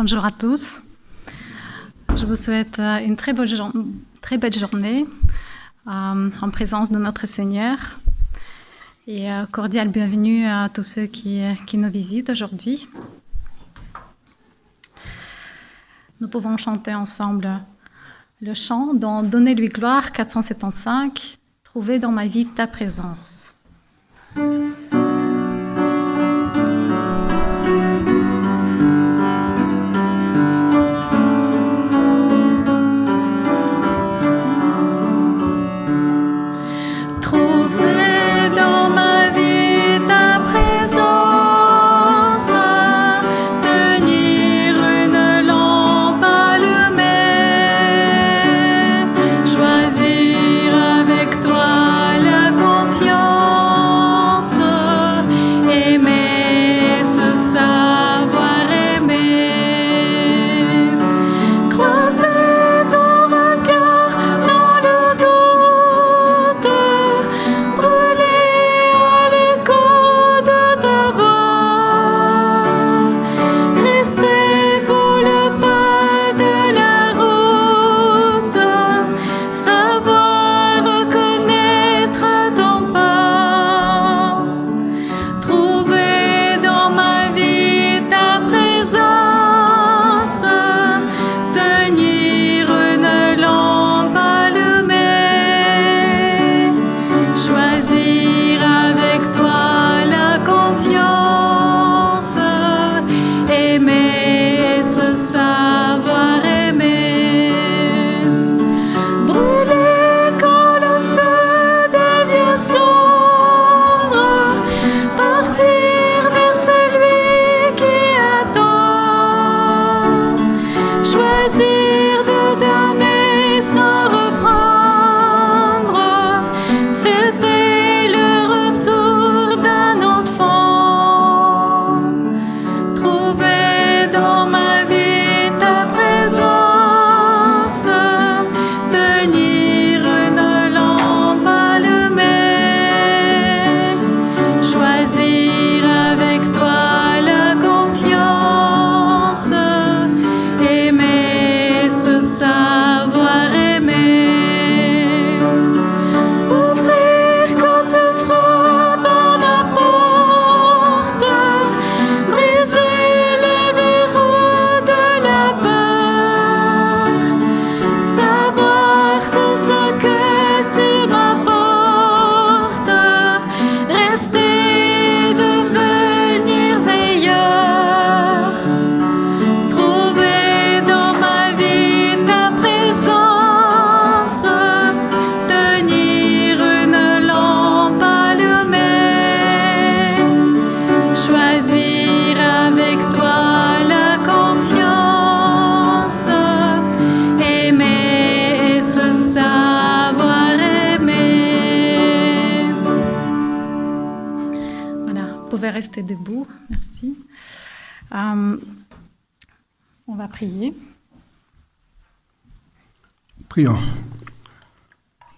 Bonjour à tous. Je vous souhaite une très belle journée en présence de notre Seigneur et cordiale bienvenue à tous ceux qui nous visitent aujourd'hui. Nous pouvons chanter ensemble le chant dans Donnez-lui gloire 475, Trouver dans ma vie ta présence. Rester debout, merci. On va prier. Prions.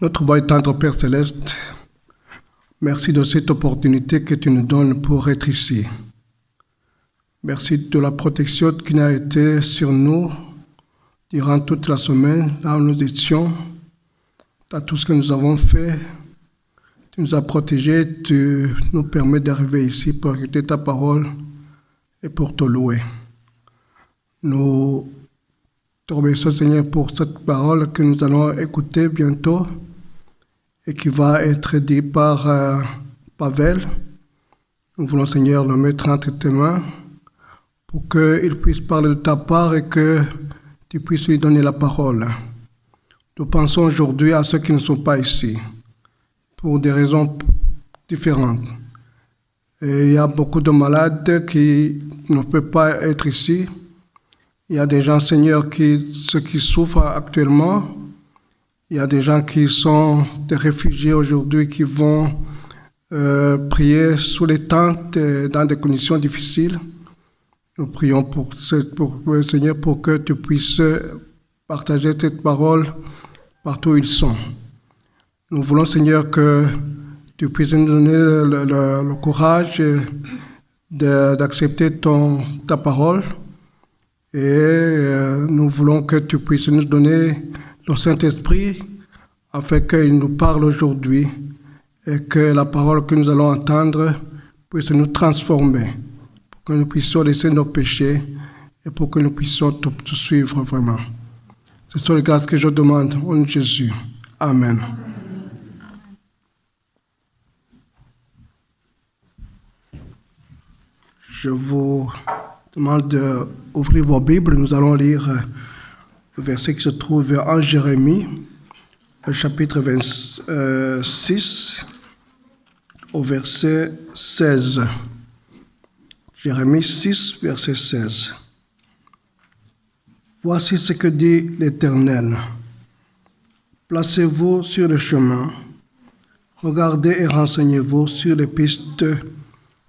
Notre bon et tendre Père Céleste, merci de cette opportunité que tu nous donnes pour être ici. Merci de la protection qui a été sur nous durant toute la semaine, là où nous étions, dans tout ce que nous avons fait. Tu nous as protégés, tu nous permets d'arriver ici pour écouter ta parole et pour te louer. Nous te remercions, Seigneur, pour cette parole que nous allons écouter bientôt et qui va être dite par Pavel. Nous voulons, Seigneur, le mettre entre tes mains pour qu'il puisse parler de ta part et que tu puisses lui donner la parole. Nous pensons aujourd'hui à ceux qui ne sont pas ici, pour des raisons différentes. Et il y a beaucoup de malades qui ne peuvent pas être ici. Il y a des gens, Seigneur, ceux qui souffrent actuellement. Il y a des gens qui sont des réfugiés aujourd'hui qui vont prier sous les tentes dans des conditions difficiles. Nous prions pour Seigneur, pour que tu puisses partager cette parole partout où ils sont. Nous voulons, Seigneur, que tu puisses nous donner le courage d'accepter ta parole Et nous voulons que tu puisses nous donner le Saint-Esprit afin qu'il nous parle aujourd'hui et que la parole que nous allons entendre puisse nous transformer, pour que nous puissions laisser nos péchés et pour que nous puissions te suivre vraiment. C'est sur les grâces que je demande au nom de Jésus. Amen. Je vous demande d'ouvrir vos Bibles. Nous allons lire le verset qui se trouve en Jérémie, le chapitre 26, au verset 16. Jérémie 6, verset 16. Voici ce que dit l'Éternel. Placez-vous sur le chemin, regardez et renseignez-vous sur les pistes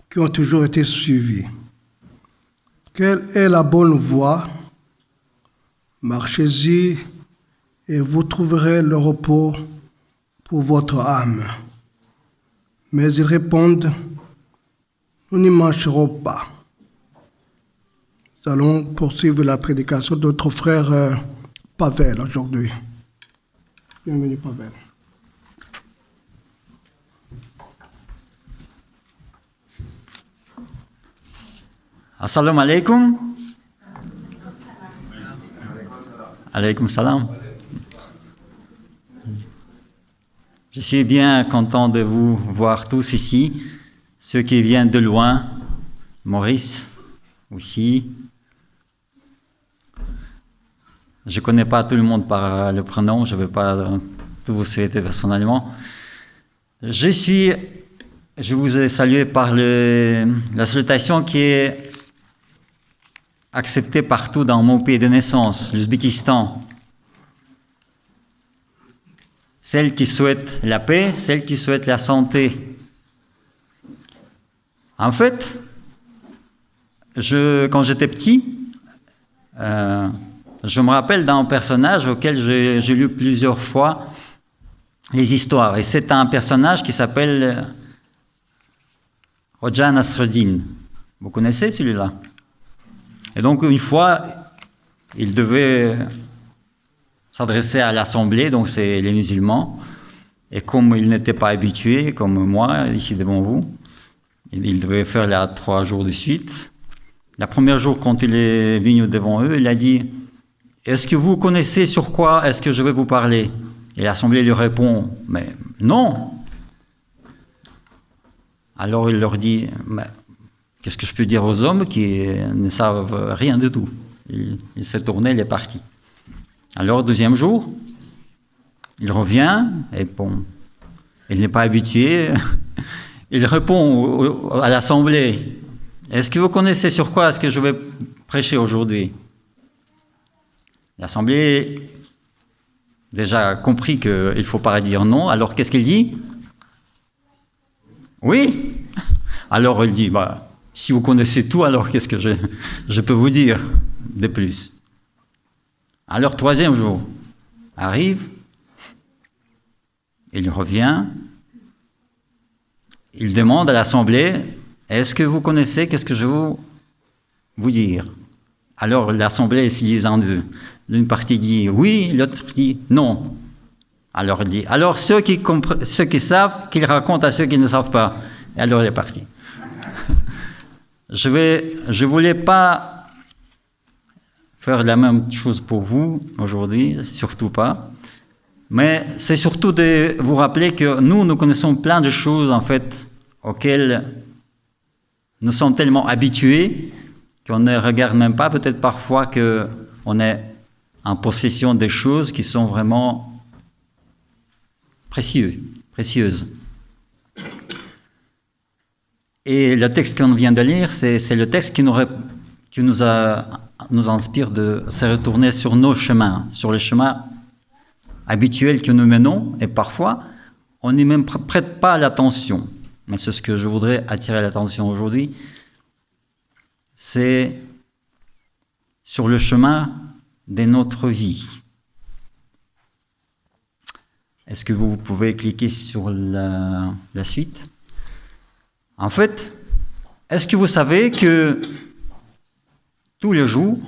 qui ont toujours été suivies. Quelle est la bonne voie? Marchez-y et vous trouverez le repos pour votre âme. Mais ils répondent, nous n'y marcherons pas. Nous allons poursuivre la prédication de notre frère Pavel aujourd'hui. Bienvenue Pavel. Assalamu alaikum. Alaykoum salam. Je suis bien content de vous voir tous ici, ceux qui viennent de loin, Maurice aussi. Je ne connais pas tout le monde par le prénom, je ne vais pas tout vous souhaiter personnellement. Je vous ai salué par la salutation qui est acceptée partout dans mon pays de naissance, l'Ouzbékistan. Celle qui souhaite la paix, celle qui souhaite la santé. En fait, quand j'étais petit, je me rappelle d'un personnage auquel j'ai lu plusieurs fois les histoires. Et c'est un personnage qui s'appelle Hoja Nasreddin. Vous connaissez celui-là? Et donc, une fois, il devait s'adresser à l'Assemblée, donc c'est les musulmans. Et comme il n'était pas habitué, comme moi, ici devant vous, il devait faire là 3 jours de suite. Le premier jour, quand il est venu devant eux, il a dit « Est-ce que vous connaissez sur quoi est-ce que je vais vous parler ?» Et l'Assemblée lui répond « Mais non !» Alors il leur dit « Mais qu'est-ce que je peux dire aux hommes qui ne savent rien du tout ?» Il s'est tourné, il est parti. Alors, deuxième jour, il revient, et bon, il n'est pas habitué, il répond à l'Assemblée, « Est-ce que vous connaissez sur quoi est-ce que je vais prêcher aujourd'hui ?» L'Assemblée déjà compris qu'il ne faut pas dire non, alors qu'est-ce qu'il dit? « Oui !» Alors il dit, bah, si vous connaissez tout, alors qu'est-ce que je peux vous dire de plus? Alors, troisième jour, arrive, il revient, il demande à l'Assemblée, est-ce que vous connaissez, qu'est-ce que je vais vous dire? Alors, l'Assemblée se divise en deux. L'une partie dit oui, l'autre dit non. Alors, il dit, alors ceux qui savent, qu'ils racontent à ceux qui ne savent pas. Et alors, il est parti. Je voulais pas faire la même chose pour vous aujourd'hui, surtout pas. Mais c'est surtout de vous rappeler que nous connaissons plein de choses, en fait, auxquelles nous sommes tellement habitués qu'on ne regarde même pas, peut-être parfois qu'on est en possession des choses qui sont vraiment précieuses. Et le texte qu'on vient de lire, c'est le texte qui nous inspire de se retourner sur nos chemins, sur les chemins habituels que nous menons, et parfois, on n'y même prête pas l'attention. Mais c'est ce que je voudrais attirer l'attention aujourd'hui, c'est sur le chemin de notre vie. Est-ce que vous pouvez cliquer sur la suite? En fait, est-ce que vous savez que tous les jours,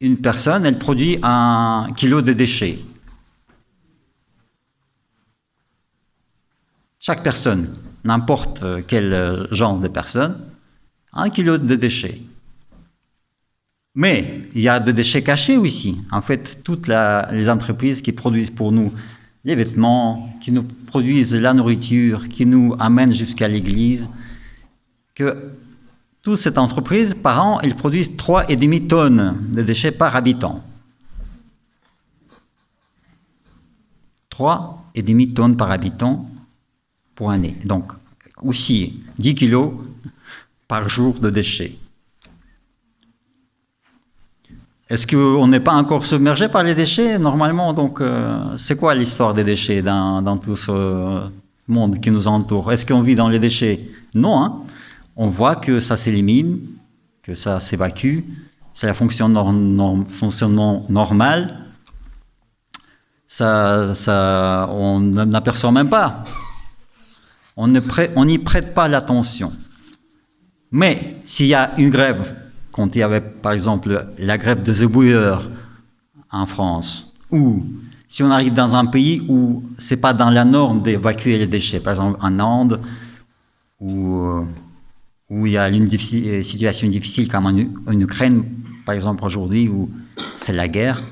une personne, elle produit 1 kilo de déchets. Chaque personne, n'importe quel genre de personne, 1 kilo de déchets. Mais il y a des déchets cachés aussi. En fait, toutes les entreprises qui produisent pour nous les vêtements, qui nous produisent la nourriture, qui nous amènent jusqu'à l'église, que toute cette entreprise, par an, ils produisent 3,5 tonnes de déchets par habitant. 3,5 tonnes par habitant pour année. Donc, aussi 10 kilos par jour de déchets. Est-ce qu'on n'est pas encore submergé par les déchets normalement? Donc, c'est quoi l'histoire des déchets dans tout ce monde qui nous entoure? Est-ce qu'on vit dans les déchets? Non, hein? On voit que ça s'élimine, que ça s'évacue, c'est la fonctionnement normal. On n'aperçoit même pas. On n'y prête pas l'attention. Mais s'il y a une grève, quand il y avait par exemple la grève des éboueurs en France, ou si on arrive dans un pays où c'est pas dans la norme d'évacuer les déchets, par exemple en Inde, où il y a une situation difficile comme en Ukraine, par exemple aujourd'hui, où c'est la guerre,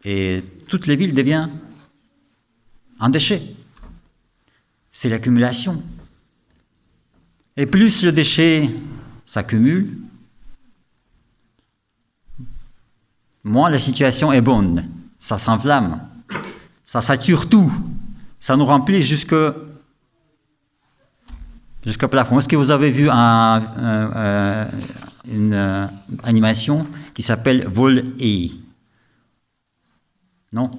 et toutes les villes deviennent un déchet. C'est l'accumulation. Et plus le déchet s'accumule, moins la situation est bonne. Ça s'enflamme, ça sature tout, ça nous remplit jusqu'au plafond. Est-ce que vous avez vu une animation qui s'appelle Vol-E? Non?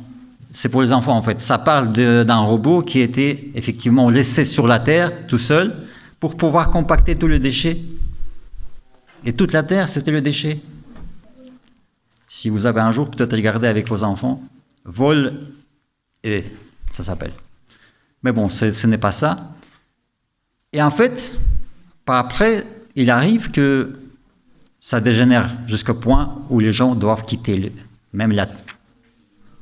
C'est pour les enfants en fait. Ça parle d'un robot qui était effectivement laissé sur la Terre tout seul pour pouvoir compacter tous les déchets. Et toute la Terre, c'était le déchet. Si vous avez un jour peut-être regardé avec vos enfants, Vol-E, ça s'appelle. Mais bon, ce n'est pas ça. Et en fait, par après, il arrive que ça dégénère jusqu'au point où les gens doivent quitter même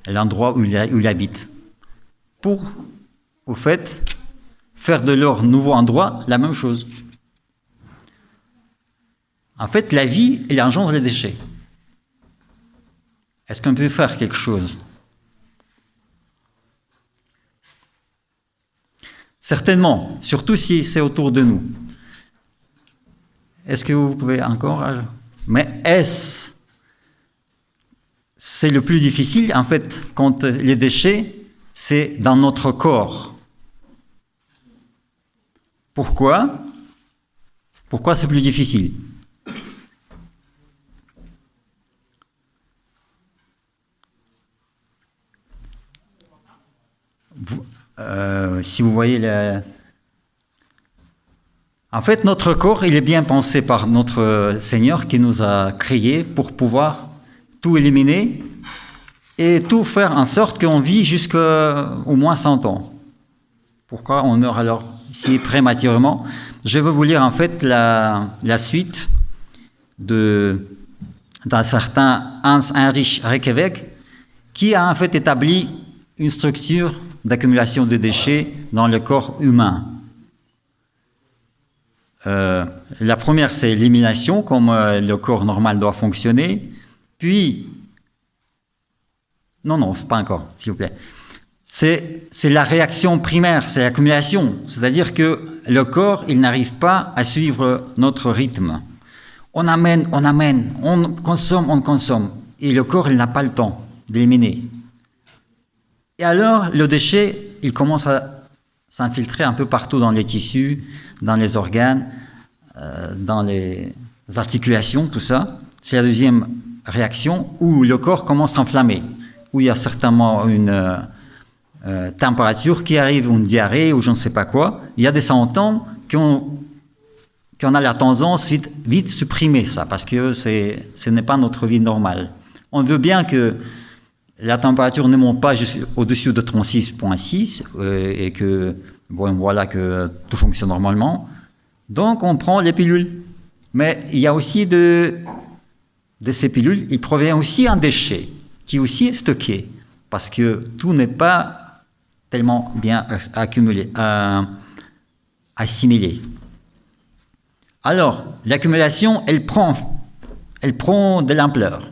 l'endroit où ils habitent pour, au fait, faire de leur nouveau endroit la même chose. En fait, la vie, elle engendre les déchets. Est-ce qu'on peut faire quelque chose? Certainement, surtout si c'est autour de nous. Est-ce que vous pouvez encore? Mais c'est le plus difficile, en fait, quand les déchets, c'est dans notre corps. Pourquoi? Pourquoi c'est plus difficile? Si vous voyez en fait, notre corps, il est bien pensé par notre Seigneur qui nous a créés pour pouvoir tout éliminer et tout faire en sorte qu'on vit jusqu'à au moins 100 ans. Pourquoi on meurt alors si prématurément? Je vais vous lire en fait la suite d'un certain Hans-Heinrich Reykjavik qui a en fait établi une structure d'accumulation de déchets dans le corps humain. La première, c'est l'élimination, comme le corps normal doit fonctionner. Puis, non, c'est pas encore, s'il vous plaît. C'est la réaction primaire, c'est l'accumulation. C'est-à-dire que le corps, il n'arrive pas à suivre notre rythme. On amène, on consomme. Et le corps, il n'a pas le temps d'éliminer. Et alors, le déchet, il commence à s'infiltrer un peu partout dans les tissus, dans les organes, dans les articulations, tout ça. C'est la deuxième réaction où le corps commence à s'enflammer, où il y a certainement une température qui arrive, ou une diarrhée, ou je ne sais pas quoi. Il y a des symptômes qu'on a la tendance vite supprimer ça, parce que ce n'est pas notre vie normale. On veut bien que la température ne monte pas au-dessus de 36,6 et que, bon, voilà, que tout fonctionne normalement. Donc, on prend les pilules. Mais il y a aussi des de ces pilules, il provient aussi un déchet qui aussi est stocké, parce que tout n'est pas tellement bien accumulé, assimilé. Alors, l'accumulation, elle prend de l'ampleur.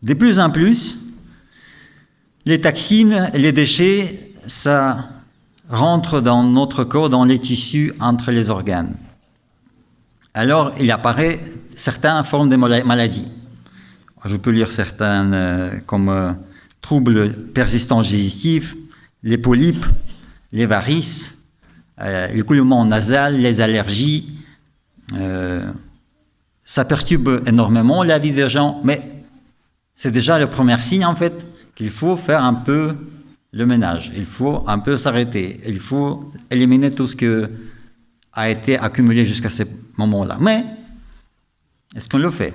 De plus en plus, les toxines, les déchets, ça rentre dans notre corps, dans les tissus, entre les organes. Alors, il apparaît certaines formes de maladies. Je peux lire certaines comme troubles persistants digestifs, les polypes, les varices, l'écoulement nasal, les allergies. Ça perturbe énormément la vie des gens, mais c'est déjà le premier signe, en fait, qu'il faut faire un peu le ménage. Il faut un peu s'arrêter. Il faut éliminer tout ce qui a été accumulé jusqu'à ce moment-là. Mais, est-ce qu'on le fait?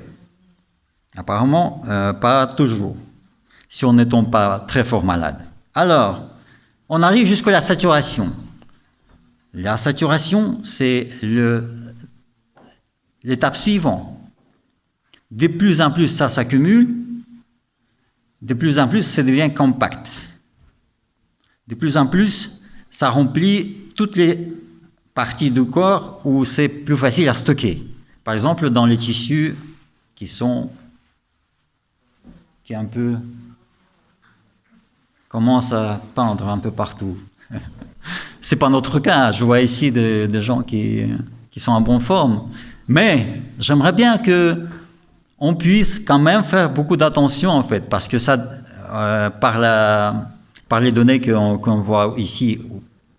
Apparemment, pas toujours, si on ne tombe pas très fort malade. Alors, on arrive jusqu'à la saturation. La saturation, c'est l'étape suivante. De plus en plus, ça s'accumule. De plus en plus, ça devient compact. De plus en plus, ça remplit toutes les parties du corps où c'est plus facile à stocker. Par exemple, dans les tissus qui un peu commencent à pendre un peu partout. C'est pas notre cas. Je vois ici des gens qui sont en bonne forme. Mais j'aimerais bien que on puisse quand même faire beaucoup d'attention, en fait, parce que ça, par les données qu'on voit ici,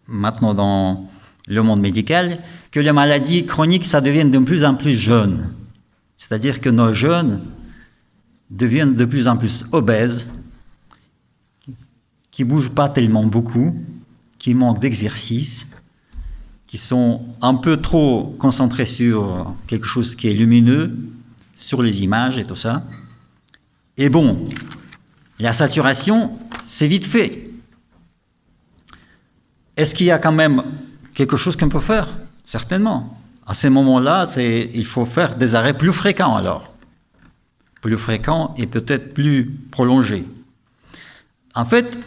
maintenant dans le monde médical, que les maladies chroniques, ça devient de plus en plus jeunes. C'est-à-dire que nos jeunes deviennent de plus en plus obèses, qui ne bougent pas tellement beaucoup, qui manquent d'exercice, qui sont un peu trop concentrés sur quelque chose qui est lumineux, sur les images et tout ça. Et bon, la saturation, c'est vite fait. Est-ce qu'il y a quand même quelque chose qu'on peut faire? Certainement. À ces moments-là, il faut faire des arrêts plus fréquents alors. Plus fréquents et peut-être plus prolongés. En fait,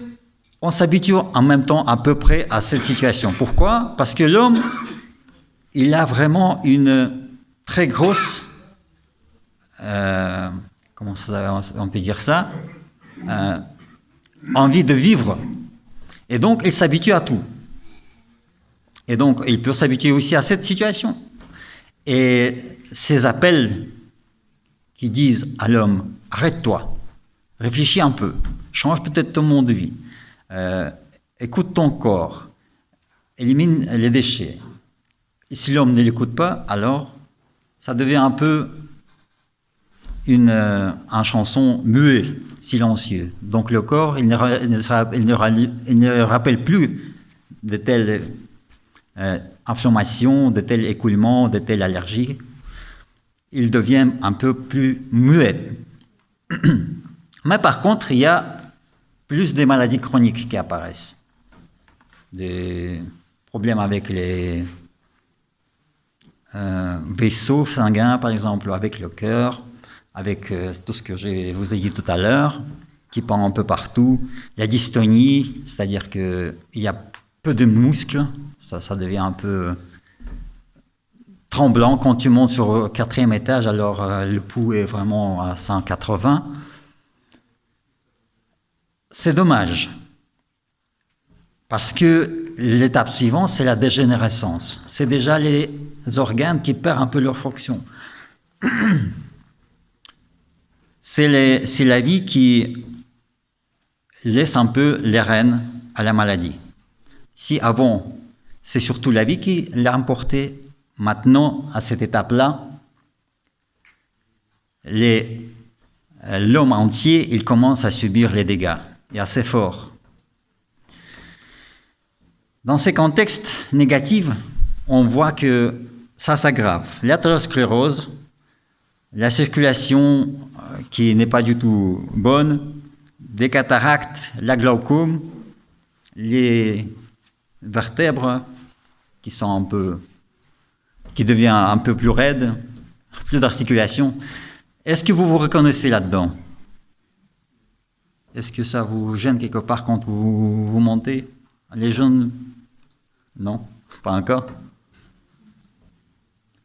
on s'habitue en même temps à peu près à cette situation. Pourquoi? Parce que l'homme, il a vraiment une très grosse... comment on peut dire ça, envie de vivre. Et donc, il s'habitue à tout. Et donc, il peut s'habituer aussi à cette situation. Et ces appels qui disent à l'homme, arrête-toi, réfléchis un peu, change peut-être ton mode de vie, écoute ton corps, élimine les déchets. Et si l'homme ne l'écoute pas, alors ça devient un peu une chanson muet, silencieux. Donc le corps, il ne rappelle plus de telles inflammations, de tels écoulements, de telles allergies. Il devient un peu plus muet. Mais par contre, il y a plus de maladies chroniques qui apparaissent. Des problèmes avec les vaisseaux sanguins, par exemple, avec le cœur, avec tout ce que je vous ai dit tout à l'heure, qui pend un peu partout. La dystonie, c'est-à-dire qu'il y a peu de muscles, ça devient un peu tremblant. Quand tu montes sur le 4e étage, alors le pouls est vraiment à 180. C'est dommage, parce que l'étape suivante, c'est la dégénérescence. C'est déjà les organes qui perdent un peu leur fonction. C'est la vie qui laisse un peu les rênes à la maladie. Si avant, c'est surtout la vie qui l'a emporté, maintenant, à cette étape-là, l'homme entier, il commence à subir les dégâts, et assez fort. Dans ces contextes négatifs, on voit que ça s'aggrave. L'athérosclérose, la circulation qui n'est pas du tout bonne, des cataractes, la glaucome, les vertèbres qui deviennent un peu plus raides, plus d'articulation, Est-ce que vous vous reconnaissez là-dedans? Est-ce que ça vous gêne quelque part quand vous montez? Les jeunes? Non, pas encore.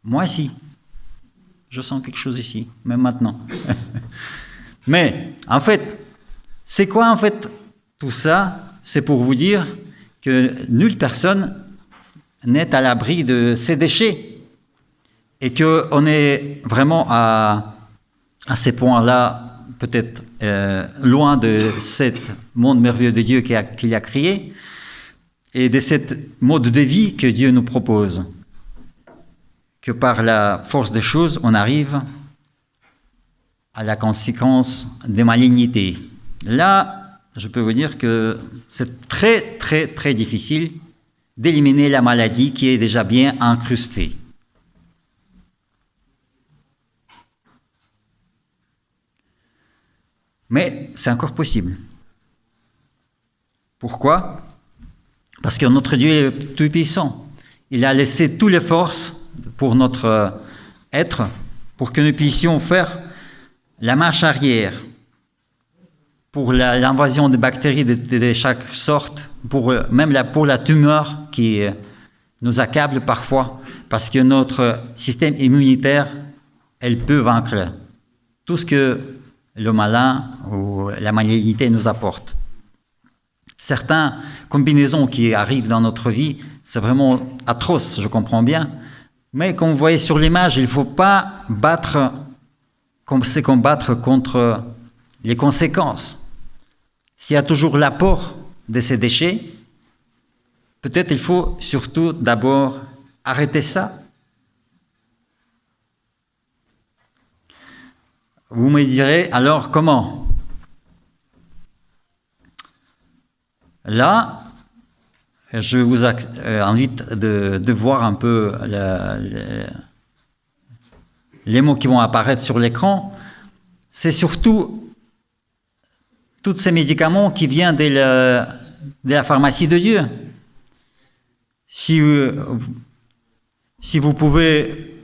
Moi, si. Je sens quelque chose ici, même maintenant. Mais, en fait, c'est quoi, en fait, tout ça? C'est pour vous dire que nulle personne n'est à l'abri de ces déchets. Et qu'on est vraiment à ces points-là, peut-être loin de ce monde merveilleux de Dieu qu'il a créé, et de cette mode de vie que Dieu nous propose. Que par la force des choses, on arrive à la conséquence des malignités. Là, je peux vous dire que c'est très, très, très difficile d'éliminer la maladie qui est déjà bien incrustée. Mais c'est encore possible. Pourquoi? Parce que notre Dieu est tout-puissant. Il a laissé toutes les forces pour notre être, pour que nous puissions faire la marche arrière, pour l'invasion des bactéries de chaque sorte, pour la tumeur qui nous accable parfois, parce que notre système immunitaire, elle peut vaincre tout ce que le malin ou la malignité nous apporte. Certaines combinaisons qui arrivent dans notre vie, c'est vraiment atroce, je comprends bien. Mais comme vous voyez sur l'image, il ne faut pas combattre contre les conséquences. S'il y a toujours l'apport de ces déchets, peut-être il faut surtout d'abord arrêter ça. Vous me direz, alors comment? Là, je vous invite de voir un peu les mots qui vont apparaître sur l'écran. C'est surtout tous ces médicaments qui viennent de la pharmacie de Dieu. Si vous pouvez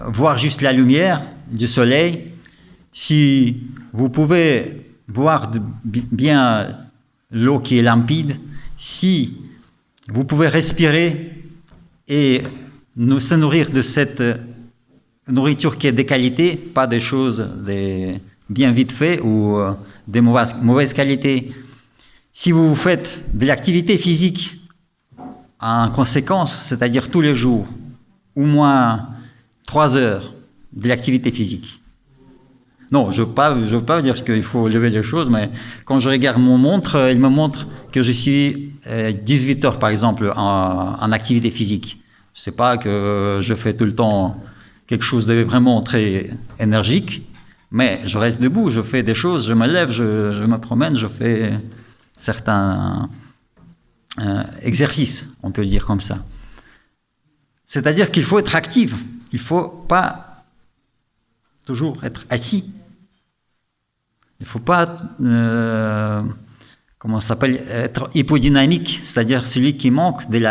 voir juste la lumière du soleil, si vous pouvez boire bien l'eau qui est limpide, si vous pouvez respirer et se nourrir de cette nourriture qui est de qualité, pas des choses bien vite faites ou de mauvaise qualité. Si vous faites de l'activité physique en conséquence, c'est-à-dire tous les jours, au moins 3 heures de l'activité physique. Non, je ne veux pas dire qu'il faut lever les choses, mais quand je regarde mon montre, il me montre que je suis 18 heures, par exemple, en activité physique. Ce n'est pas que je fais tout le temps quelque chose de vraiment très énergique, mais je reste debout, je fais des choses, je me lève, je me promène, je fais certains exercices, on peut le dire comme ça. C'est-à-dire qu'il faut être actif, il ne faut pas toujours être assis. Il ne faut pas être hypodynamique, c'est-à-dire celui qui manque des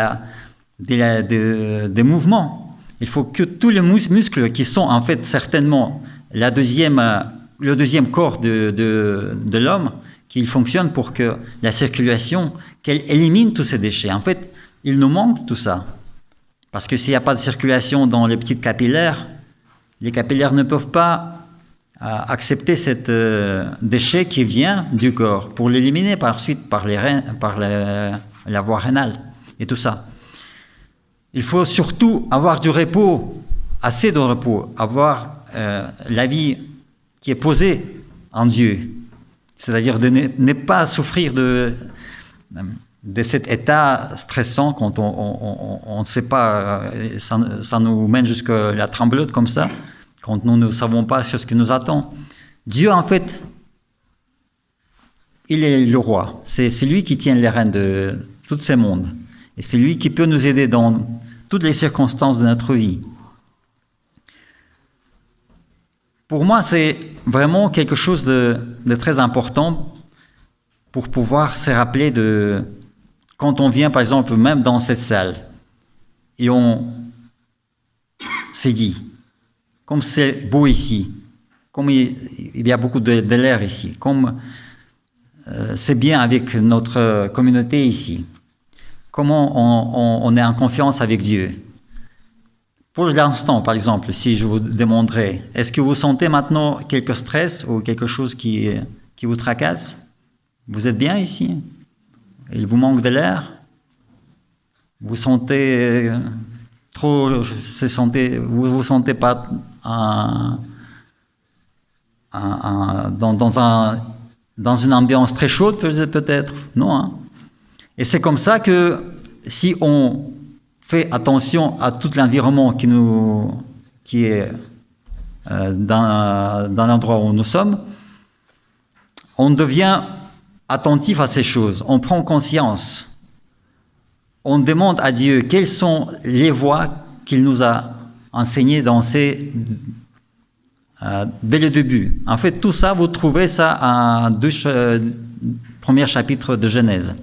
mouvements. Il faut que tous les muscles qui sont en fait certainement le deuxième corps de l'homme, qu'il fonctionne pour que la circulation, qu'elle élimine tous ces déchets. En fait, il nous manque tout ça. Parce que s'il n'y a pas de circulation dans les petites capillaires, les capillaires ne peuvent pas accepter cet déchet qui vient du corps pour l'éliminer par suite par les reins, par la voie rénale et tout ça. Il faut surtout avoir du repos, assez de repos, avoir la vie qui est posée en Dieu, c'est-à-dire de ne pas souffrir de cet état stressant quand on ne sait pas, ça nous mène jusqu'à la tremblote comme ça, quand nous ne savons pas sur ce qui nous attend. Dieu, en fait, il est le roi. C'est lui qui tient les rênes de tous ces mondes. Et c'est lui qui peut nous aider dans toutes les circonstances de notre vie. Pour moi, c'est vraiment quelque chose de très important pour pouvoir se rappeler de... Quand on vient, par exemple, même dans cette salle, et on s'est dit, comme c'est beau ici, comme il y a beaucoup de l'air ici, comme c'est bien avec notre communauté ici, comment on est en confiance avec Dieu. Pour l'instant, par exemple, si je vous demanderais, est-ce que vous sentez maintenant quelque stress ou quelque chose qui vous tracasse? Vous êtes bien ici? Il vous manque de l'air? Vous sentez trop, vous vous sentez pas dans une ambiance très chaude peut-être? Non, hein? Et c'est comme ça que si on fait attention à tout l'environnement qui est dans l'endroit où nous sommes, on devient attentif à ces choses, on prend conscience. On demande à Dieu quelles sont les voies qu'il nous a enseignées dès le début. En fait, tout ça, vous trouvez ça en 2 premiers chapitres de Genèse.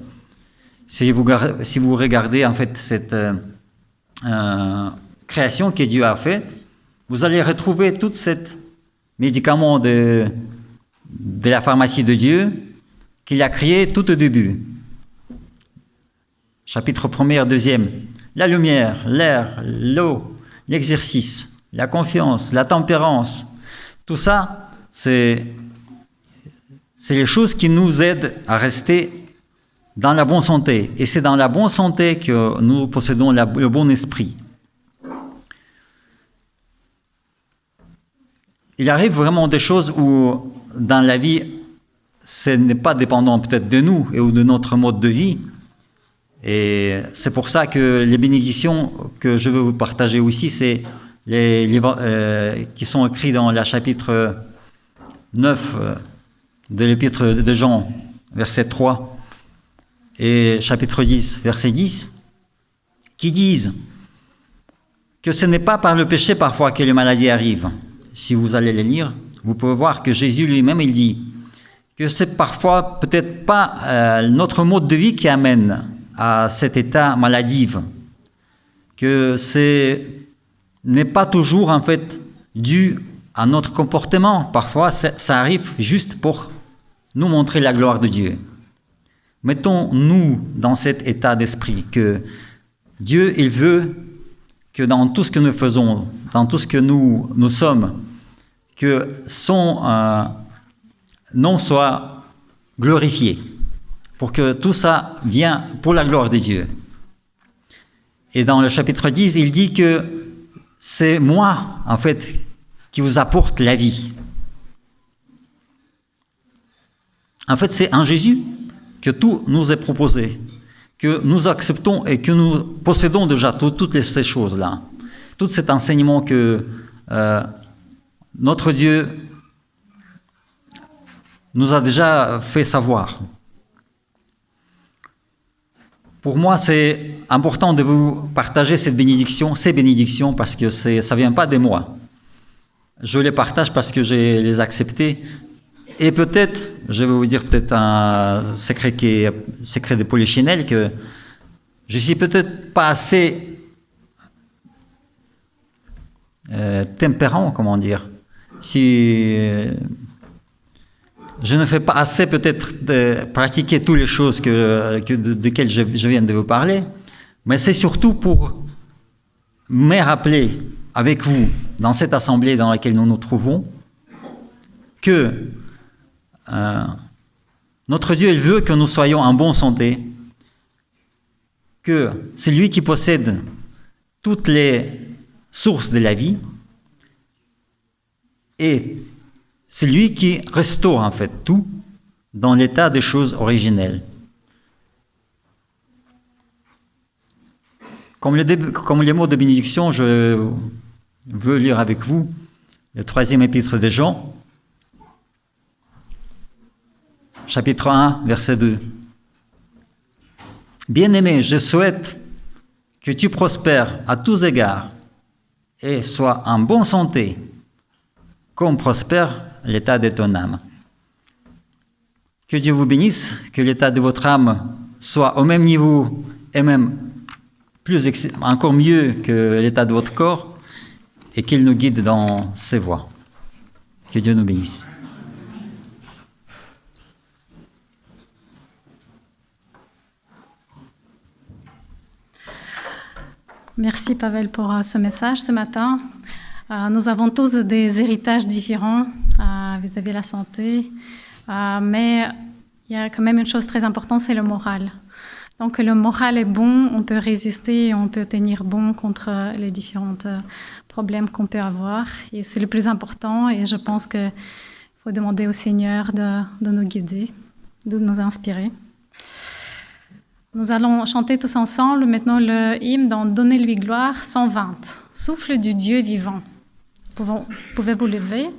Si vous regardez en fait cette création que Dieu a faite, vous allez retrouver tout cet médicament de la pharmacie de Dieu qu'il a créé tout au début. Chapitre 1er, 2e, la lumière, l'air, l'eau, l'exercice, la confiance, la tempérance, tout ça, c'est les choses qui nous aident à rester dans la bonne santé. Et c'est dans la bonne santé que nous possédons le bon esprit. Il arrive vraiment des choses où, dans la vie, ce n'est pas dépendant peut-être de nous ou de notre mode de vie. Et c'est pour ça que les bénédictions que je veux vous partager aussi, c'est les livres qui sont écrits dans le chapitre 9 de l'épître de Jean, verset 3, et chapitre 10, verset 10, qui disent que ce n'est pas par le péché parfois que les maladies arrivent. Si vous allez les lire, vous pouvez voir que Jésus lui-même, il dit que c'est parfois peut-être pas notre mode de vie qui amène à cet état maladif, que ce n'est pas toujours en fait dû à notre comportement. Parfois, ça arrive juste pour nous montrer la gloire de Dieu. Mettons-nous dans cet état d'esprit que Dieu, il veut que dans tout ce que nous faisons, dans tout ce que nous sommes, que son nom soit glorifié, pour que tout ça vienne pour la gloire de Dieu. Et dans le chapitre 10, il dit que c'est moi, en fait, qui vous apporte la vie. En fait, c'est en Jésus que tout nous est proposé, que nous acceptons et que nous possédons déjà toutes ces choses-là. Tout cet enseignement que notre Dieu nous a déjà fait savoir. Pour moi, c'est important de vous partager ces bénédictions, parce que ça ne vient pas de moi. Je les partage parce que j'ai les acceptées. Et peut-être, je vais vous dire peut-être un secret de Polichinelle, que je suis peut-être pas assez tempérant, comment dire. Si je ne fais pas assez peut-être de pratiquer toutes les choses desquelles je viens de vous parler, mais c'est surtout pour me rappeler avec vous, dans cette assemblée dans laquelle nous nous trouvons, que notre Dieu, il veut que nous soyons en bonne santé, que c'est lui qui possède toutes les sources de la vie, et c'est lui qui restaure en fait tout dans l'état des choses originelles. Comme les mots de bénédiction, je veux lire avec vous le 3e épître de Jean, chapitre 1, verset 2. Bien-aimé, je souhaite que tu prospères à tous égards et sois en bonne santé, comme prospère l'état de ton âme. Que Dieu vous bénisse, que l'état de votre âme soit au même niveau et même encore mieux que l'état de votre corps, et qu'il nous guide dans ses voies. Que Dieu nous bénisse. Merci Pavel pour ce message ce matin. Nous avons tous des héritages différents vis-à-vis de la santé, mais il y a quand même une chose très importante, c'est le moral. Donc le moral est bon, on peut résister, on peut tenir bon contre les différents problèmes qu'on peut avoir. Et c'est le plus important, et je pense qu'il faut demander au Seigneur de nous guider, de nous inspirer. Nous allons chanter tous ensemble maintenant le hymne dans Donnez-lui gloire 120. Souffle du Dieu vivant. Pouvez-vous lever?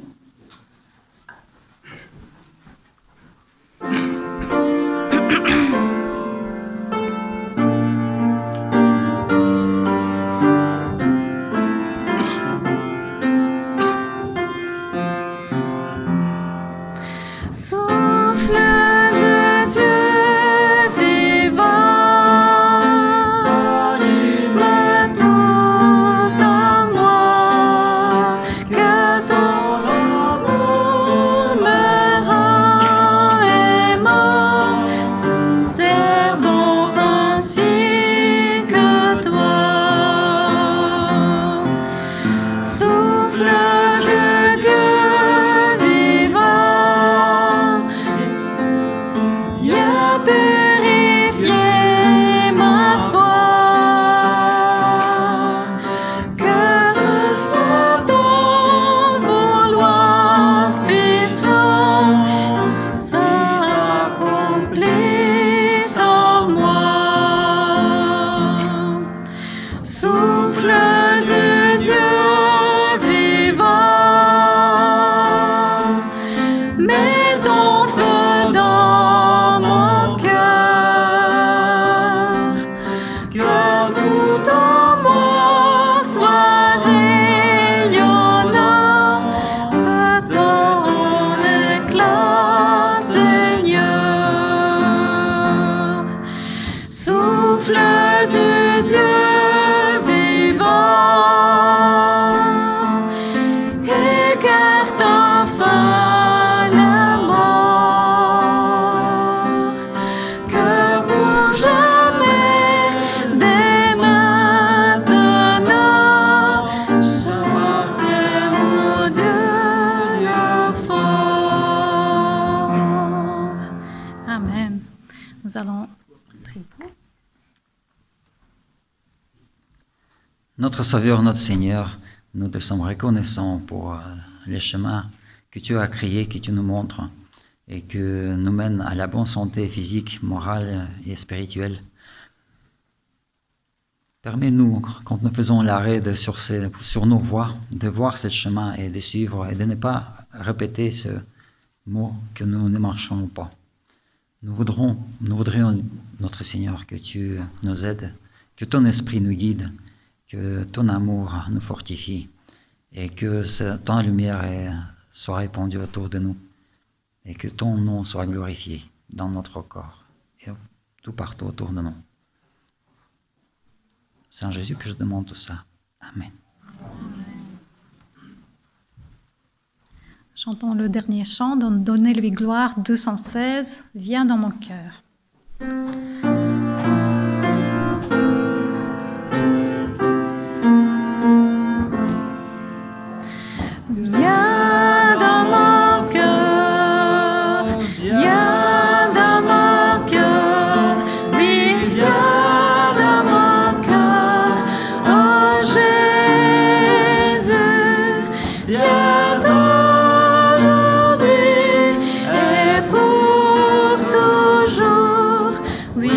Notre Sauveur, notre Seigneur, nous te sommes reconnaissants pour les chemins que tu as créés, que tu nous montres et que nous mènent à la bonne santé physique, morale et spirituelle. Permets-nous, quand nous faisons l'arrêt sur nos voies, de voir ce chemin et de suivre et de ne pas répéter ce mot que nous ne marchons pas. Nous voudrions, notre Seigneur, que tu nous aides, que ton esprit nous guide, que ton amour nous fortifie et que ta lumière soit répandue autour de nous et que ton nom soit glorifié dans notre corps et tout partout autour de nous. C'est en Jésus que je demande tout ça. Amen. Chantons le dernier chant, Donnez-lui gloire 216, Viens dans mon cœur. Oui.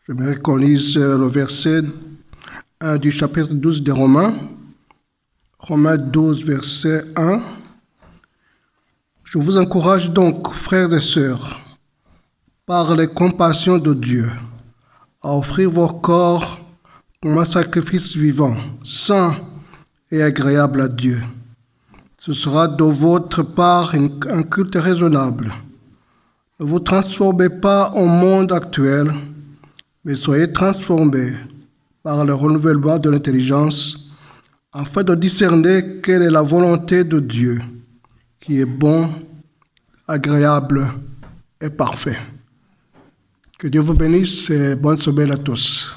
J'aimerais qu'on lise le verset 1 du chapitre 12 des Romains. Romains 12, verset 1. Je vous encourage donc, frères et sœurs, par les compassions de Dieu, à offrir vos corps comme un sacrifice vivant, saint et agréable à Dieu. Ce sera de votre part un culte raisonnable. Ne vous transformez pas au monde actuel, mais soyez transformés par le renouvellement de l'intelligence, afin de discerner quelle est la volonté de Dieu, qui est bon, agréable et parfait. Que Dieu vous bénisse et bonne semaine à tous.